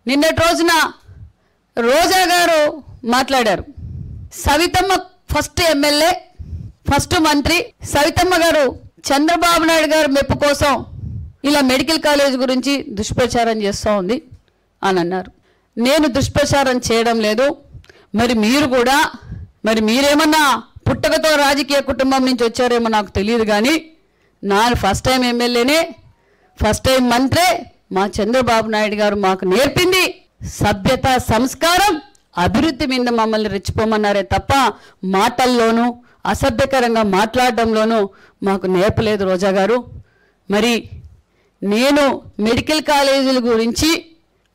నిన్నటి రోజున రోజా గారు మాట్లాడారు. సవితమ్మ ఫస్ట్ ఎమ్మెల్యే, ఫస్ట్ మంత్రి సవితమ్మ గారు చంద్రబాబు నాయుడు గారు మెప్పు కోసం ఇలా మెడికల్ కాలేజ్ గురించి దుష్ప్రచారం చేస్తూ ఉంది అని అన్నారు. నేను దుష్ప్రచారం చేయడం లేదు. మరి మీరు కూడా మీరేమన్నా పుట్టకతో రాజకీయ కుటుంబం నుంచి వచ్చారేమో నాకు తెలియదు, కానీ నా ఫస్ట్ టైం ఎమ్మెల్యేనే, ఫస్ట్ టైం మంత్రే. మా చంద్రబాబు నాయుడు గారు మాకు నేర్పింది సభ్యత, సంస్కారం, అభివృద్ధి మీద మమ్మల్ని రెచ్చిపోమన్నారే తప్ప మాటల్లోనూ అసభ్యకరంగా మాట్లాడడంలోనూ మాకు నేర్పలేదు రోజా గారు. మరి నేను మెడికల్ కాలేజీల గురించి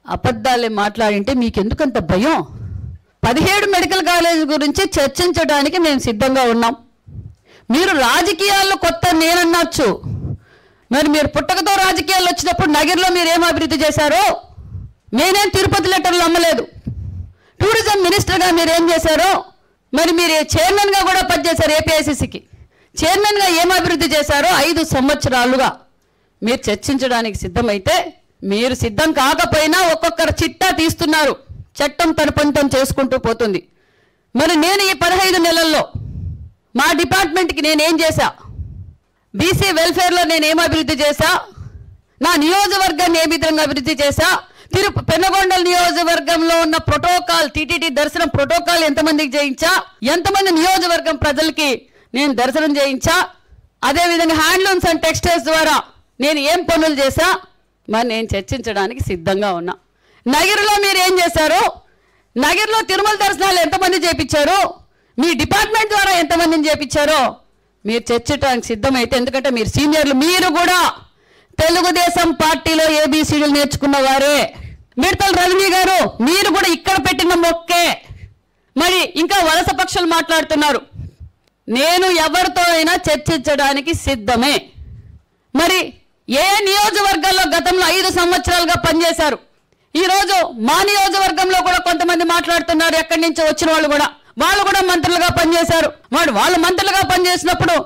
అబద్ధాలే మాట్లాడింటే మీకెందుకంత భయం? 17 మెడికల్ కాలేజీ గురించి చర్చించడానికి మేము సిద్ధంగా ఉన్నాం. మీరు రాజకీయాల్లో కొత్త నేనన్నచ్చు. మరి మీరు పుట్టకతో రాజకీయాల్లో వచ్చినప్పుడు నగర్లో మీరు ఏం అభివృద్ధి చేశారో, నేనేం తిరుపతి లెటర్లు అమ్మలేదు. టూరిజం మినిస్టర్గా మీరు ఏం చేశారో, మరి మీరు చైర్మన్గా కూడా పనిచేశారు. ఏపీఐసీసీకి చైర్మన్గా ఏం అభివృద్ధి చేశారో 5 సంవత్సరాలుగా మీరు చర్చించడానికి సిద్ధమైతే, మీరు సిద్ధం కాకపోయినా ఒక్కొక్కరు చిట్టా తీస్తున్నారు. చట్టం తన పని తను చేసుకుంటూ పోతుంది. మరి నేను ఈ 15 నెలల్లో మా డిపార్ట్మెంట్కి నేనేం చేశా, బీసీ వెల్ఫేర్లో నేనేం అభివృద్ధి చేశా, నా నియోజకవర్గాన్ని ఏ విధంగా అభివృద్ధి చేశా, పెనుగొండల నియోజకవర్గంలో ఉన్న ప్రోటోకాల్, టీటీడీ దర్శనం ప్రోటోకాల్ ఎంతమందికి చేయించా, ఎంతమంది నియోజకవర్గం ప్రజలకి నేను దర్శనం చేయించా, అదేవిధంగా హ్యాండ్లూమ్స్ అండ్ టెక్స్టైల్స్ ద్వారా నేను ఏం పనులు చేశా, మరి నేను చర్చించడానికి సిద్ధంగా ఉన్నా. నగర్లో మీరు ఏం చేశారో, నగర్లో తిరుమల దర్శనాలు ఎంతమంది చేయించారో, మీ డిపార్ట్మెంట్ ద్వారా ఎంతమందిని చేయించారో మీరు చర్చించడానికి సిద్ధమైతే, ఎందుకంటే మీరు సీనియర్లు, మీరు కూడా తెలుగుదేశం పార్టీలో ఏబీసీడీలు నేర్చుకున్న వారే. మిడతల రజనీ గారు మీరు కూడా ఇక్కడ పెట్టిన మొక్కే. మరి ఇంకా వలస పక్షులు మాట్లాడుతున్నారు. నేను ఎవరితో అయినా చర్చించడానికి సిద్ధమే. మరి ఏ నియోజకవర్గాల్లో గతంలో 5 సంవత్సరాలుగా పనిచేశారు. ఈరోజు మా నియోజకవర్గంలో కూడా కొంతమంది మాట్లాడుతున్నారు, ఎక్కడి నుంచో వచ్చిన వాళ్ళు కూడా మంత్రులుగా పనిచేశారు. వాళ్ళు మంత్రులుగా పనిచేసినప్పుడు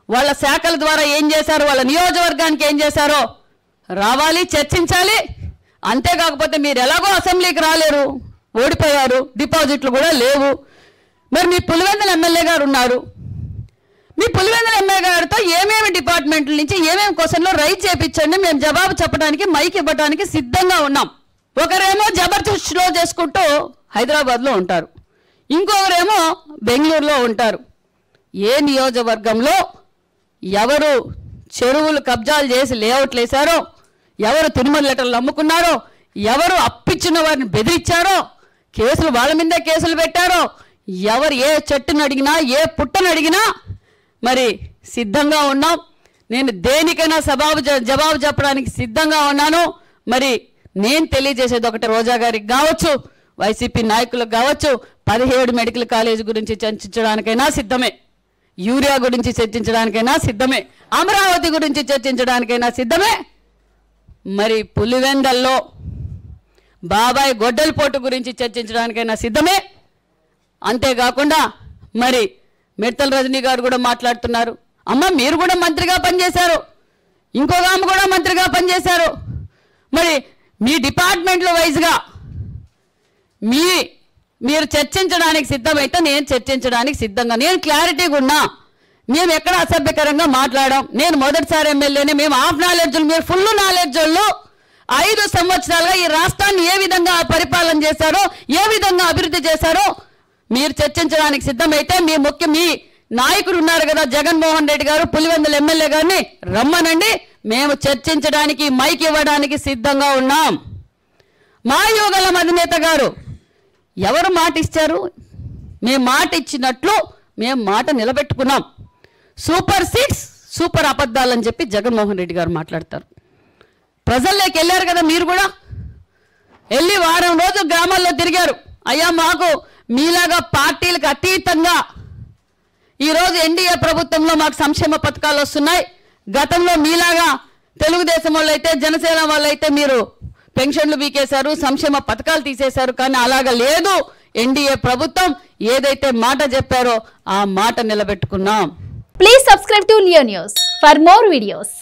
వాళ్ళ శాఖల ద్వారా ఏం చేశారు, వాళ్ళ నియోజకవర్గానికి ఏం చేశారో రావాలి, చర్చించాలి. అంతేకాకపోతే మీరు ఎలాగో అసెంబ్లీకి రాలేరు, ఓడిపోయారు, డిపాజిట్లు కూడా లేవు. మరి మీ పులివెందుల ఎమ్మెల్యే గారు ఉన్నారు. మీ పులివెందుల ఎమ్మెల్యే గారితో ఏమేమి డిపార్ట్మెంట్ల నుంచి ఏమేమి క్వశ్చన్లో రైజ్ చేయించండి, మేము జవాబు చెప్పడానికి, మైక్ ఇవ్వడానికి సిద్ధంగా ఉన్నాం. ఒకరేమో జబర్దస్త్లో చేసుకుంటూ హైదరాబాద్లో ఉంటారు, ఇంకొకరేమో బెంగళూరులో ఉంటారు. ఏ నియోజకవర్గంలో ఎవరు చెరువులు కబ్జాలు చేసి లేఅవుట్లు వేశారో, ఎవరు తిరుమల లెటర్లు అమ్ముకున్నారో, ఎవరు అప్పిచ్చిన వారిని బెదిరించారో, కేసులు వాళ్ళ మీదే కేసులు పెట్టారో, ఎవరు ఏ చెట్టును అడిగినా, ఏ పుట్టను అడిగినా మరి సిద్ధంగా ఉన్నాం. నేను దేనికైనా జవాబు చెప్పడానికి సిద్ధంగా ఉన్నాను. మరి నేను తెలియజేసేది ఒకటి, రోజా గారికి కావచ్చు, వైసీపీ నాయకులకు కావచ్చు, 17 మెడికల్ కాలేజ్ గురించి చర్చించడానికైనా సిద్ధమే, యూరియా గురించి చర్చించడానికైనా సిద్ధమే, అమరావతి గురించి చర్చించడానికైనా సిద్ధమే. మరి పులివెందల్లో బాబాయ్ గొడ్డలిపోటు గురించి చర్చించడానికైనా సిద్ధమే. అంతేకాకుండా మరి మిడతల రజనీ గారు కూడా మాట్లాడుతున్నారు, అమ్మ మీరు కూడా మంత్రిగా పనిచేశారు, ఇంకొక ఆమె కూడా మంత్రిగా పనిచేశారు. మరి మీ డిపార్ట్మెంట్లో వైజ్గా మీరు చర్చించడానికి సిద్ధమైతే నేను చర్చించడానికి సిద్ధంగా, నేను క్లారిటీగా ఉన్నా. మేము ఎక్కడ అసభ్యకరంగా మాట్లాడాం. నేను మొదటిసారి ఎమ్మెల్యేనే, మేము హాఫ్ నాలెడ్జ్, మీరు ఫుల్ నాలెడ్జ్ వాళ్ళు. 5 సంవత్సరాలుగా ఈ రాష్ట్రాన్ని ఏ విధంగా పరిపాలన చేశారో, ఏ విధంగా అభివృద్ధి చేశారో మీరు చర్చించడానికి సిద్ధమైతే, మీ నాయకుడు ఉన్నారు కదా జగన్మోహన్ రెడ్డి గారు, పులివెందుల ఎమ్మెల్యే గారిని రమ్మనండి, మేము చర్చించడానికి, మైక్ ఇవ్వడానికి సిద్ధంగా ఉన్నాం. మా యువగలం అధినేత గారు ఎవరు మాట ఇచ్చారు? మేము మాట ఇచ్చినట్లు మేము మాట నిలబెట్టుకున్నాం. సూపర్ 6 సూపర్ అబద్ధాలని చెప్పి జగన్మోహన్ రెడ్డి గారు మాట్లాడతారు. ప్రజల్లోకి వెళ్ళారు కదా మీరు కూడా, వెళ్ళి వారం రోజులు గ్రామాల్లో తిరిగారు. అయ్యా మాకు మీలాగా పార్టీలకు అతీతంగా ఈరోజు ఎన్డీఏ ప్రభుత్వంలో మాకు సంక్షేమ పథకాలు వస్తున్నాయి. గతంలో మీలాగా తెలుగుదేశం వాళ్ళు అయితే, జనసేన వాళ్ళు అయితే మీరు పెన్షన్లు వీకేశారు, సంక్షేమ పథకాలు తీసేశారు. కానీ అలాగా లేదు. ఎన్డీఏ ప్రభుత్వం ఏదైతే మాట చెప్పారో ఆ మాట నిలబెట్టుకున్నాం. Please subscribe to Leo News for more videos.